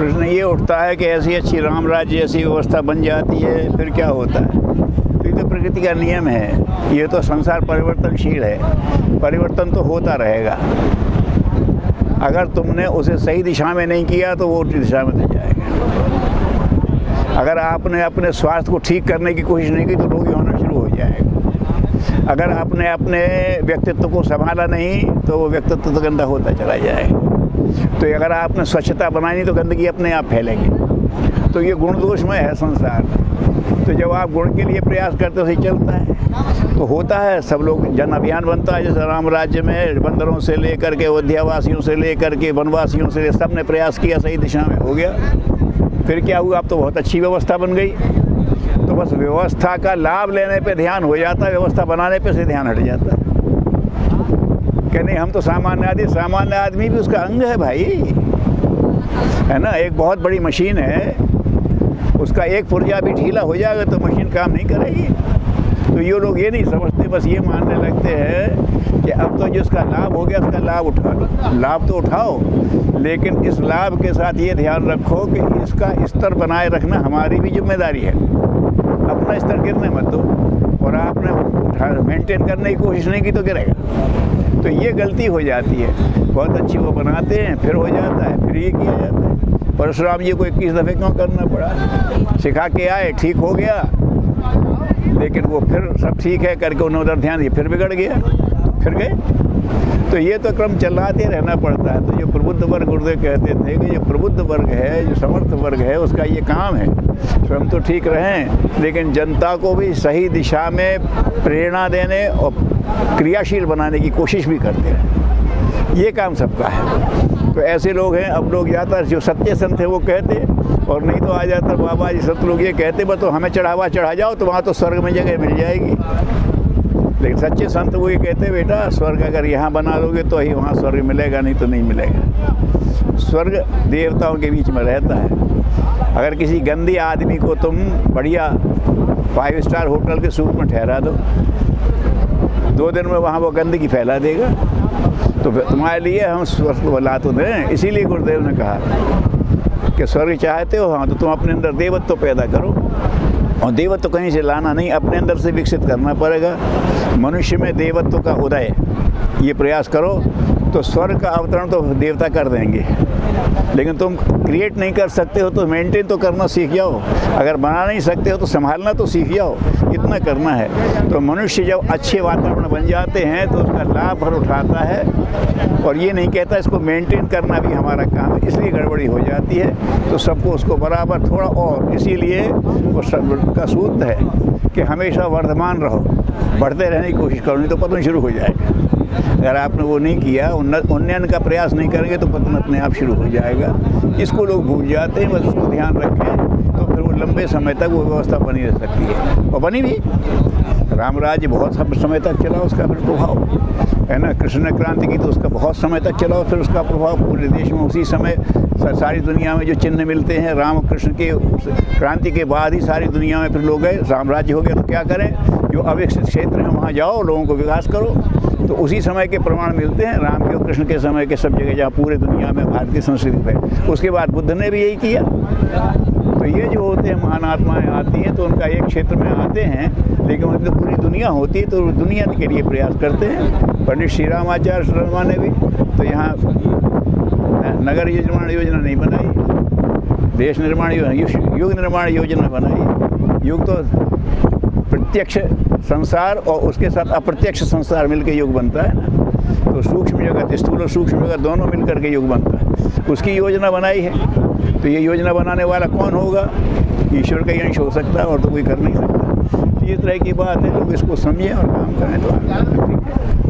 प्रश्न ये उठता है कि ऐसी अच्छी राम राज्य ऐसी व्यवस्था बन जाती है, फिर क्या होता है? तो ये तो प्रकृति का नियम है, ये तो संसार परिवर्तनशील है, परिवर्तन तो होता रहेगा। अगर तुमने उसे सही दिशा में नहीं किया तो वो उल्टी दिशा में ले जाएगा। अगर आपने अपने स्वास्थ्य को ठीक करने की कोशिश नहीं की तो रोगी होना शुरू हो जाएगा। अगर आपने अपने व्यक्तित्व को संभाला नहीं तो वो व्यक्तित्व तो गंदा होता चला जाएगा। तो अगर आपने स्वच्छता बनाई नहीं तो गंदगी अपने आप फैलेगी। तो ये गुण दोषमय है संसार। तो जब आप गुण के लिए प्रयास करते हो सही चलता है, तो होता है। सब लोग जन अभियान बनता है, जैसे राम राज्य में बंदरों से लेकर के अयोध्यावासियों से लेकर के वनवासियों से सब ने प्रयास किया, सही दिशा में हो गया। फिर क्या हुआ? अब तो बहुत अच्छी व्यवस्था बन गई। तो बस व्यवस्था का लाभ लेने पे ध्यान हो जाता है, व्यवस्था बनाने पे से ध्यान हट जाता है। कि नहीं हम तो सामान्य आदमी भी उसका अंग है भाई, है ना। एक बहुत बड़ी मशीन है, उसका एक पुर्जा भी ढीला हो जाएगा तो मशीन काम नहीं करेगी। तो ये लोग ये नहीं समझते, बस ये मानने लगते हैं कि अब तो जिसका लाभ हो गया उसका लाभ उठा लो। लाभ तो उठाओ, लेकिन इस लाभ के साथ ये ध्यान रखो कि इसका स्तर बनाए रखना हमारी भी जिम्मेदारी है। अपना स्तर गिरने मत दो, और आपने मेंटेन करने की कोशिश नहीं की तो गिरेगा। तो ये गलती हो जाती है। बहुत अच्छी वो बनाते हैं, फिर हो जाता है, फिर ये किया जाता है। परशुराम जी को 21 दफ़े क्यों करना पड़ा? सिखा के आए, ठीक हो गया, लेकिन वो फिर सब ठीक है करके उन्होंने उधर ध्यान दिया, फिर बिगड़ गया, फिर गए। तो ये तो क्रम चलाते रहना पड़ता है। तो जो प्रबुद्ध वर्ग गुरुदेव कहते थे कि जो प्रबुद्ध वर्ग है, जो समर्थ वर्ग है, उसका ये काम है स्वयं तो ठीक रहें, लेकिन जनता को भी सही दिशा में प्रेरणा देने और क्रियाशील बनाने की कोशिश भी करते हैं। ये काम सबका है। तो ऐसे लोग हैं। अब लोग ज़्यादातर जो सच्चे संत हैं वो कहते, और नहीं तो आ जाता बाबा जी संत लोग ये कहते बस तो हमें चढ़ावा चढ़ा जाओ तो वहाँ तो स्वर्ग में जगह मिल जाएगी। लेकिन सच्चे संत वो ये कहते बेटा स्वर्ग अगर यहाँ बना लोगे तो ही वहाँ स्वर्ग मिलेगा, नहीं तो नहीं मिलेगा। स्वर्ग देवताओं के बीच में रहता है। अगर किसी गंदी आदमी को तुम बढ़िया 5 स्टार होटल के सूट में ठहरा दो, 2 दिन में वहाँ वो गंदगी फैला देगा। तो तुम्हारे लिए हम स्वर्ग को ला तो दें। इसीलिए गुरुदेव ने कहा कि स्वर्ग चाहते हो, हाँ तो तुम अपने अंदर देवत्व पैदा करो। और देवत्व कहीं से लाना नहीं, अपने अंदर से विकसित करना पड़ेगा। मनुष्य में देवत्व का उदय, ये प्रयास करो तो स्वर्ग का अवतरण तो देवता कर देंगे। लेकिन तुम क्रिएट नहीं कर सकते हो तो मेंटेन तो करना सीख जाओ। अगर बना नहीं सकते हो तो संभालना तो सीख जाओ। इतना करना है। तो मनुष्य जब अच्छे वातावरण बन जाते हैं तो उसका लाभ भर उठाता है, और ये नहीं कहता इसको मेंटेन करना भी हमारा काम है। इसलिए गड़बड़ी हो जाती है। तो सबको उसको बराबर थोड़ा, और इसीलिए वो का सूत्र है कि हमेशा वर्धमान रहो, बढ़ते रहने की कोशिश करो, नहीं तो पतन शुरू हो जाएगा। अगर आपने वो नहीं किया, उन्नयन का प्रयास नहीं करेंगे तो पतन अपने आप शुरू हो जाएगा। इसको लोग भूल जाते हैं। बस उसको ध्यान रखें तो फिर वो लंबे समय तक वो व्यवस्था बनी रह सकती है, और बनी भी। राम राज्य बहुत समय तक चला, उसका फिर प्रभाव है ना। कृष्ण क्रांति की तो उसका बहुत समय तक चला, फिर उसका प्रभाव पूरे देश में उसी समय सारी दुनिया में जो चिन्ह मिलते हैं राम कृष्ण के क्रांति के बाद ही सारी दुनिया में फिर लोग गए। राम राज्य हो गया तो क्या करें? जो अविकसित क्षेत्र हैं वहाँ जाओ, लोगों को विकास करो। तो उसी समय के प्रमाण मिलते हैं राम के और कृष्ण के समय के सब जगह, जहाँ पूरे दुनिया में भारत की संस्कृति है। उसके बाद बुद्ध ने भी यही किया। तो ये जो होते हैं महान आत्माएँ आती हैं तो उनका एक क्षेत्र में आते हैं, लेकिन उनकी तो पूरी दुनिया होती है तो दुनिया के लिए प्रयास करते हैं। पंडित श्री रामाचार्य शर्मा ने भी तो यहाँ नगर निर्माण योजना नहीं बनाई, देश निर्माण युग निर्माण योजना बनाई। युग तो प्रत्यक्ष संसार और उसके साथ अप्रत्यक्ष संसार मिलकर युग बनता है ना। तो सूक्ष्म जगत, स्थूल और सूक्ष्म जगत दोनों मिलकर के युग बनता है। उसकी योजना बनाई है। तो ये योजना बनाने वाला कौन होगा? ईश्वर का ही अंश हो सकता है, और तो कोई कर नहीं सकता। तो इस तरह की बात है, लोग इसको समझें और काम करें तो ठीक है।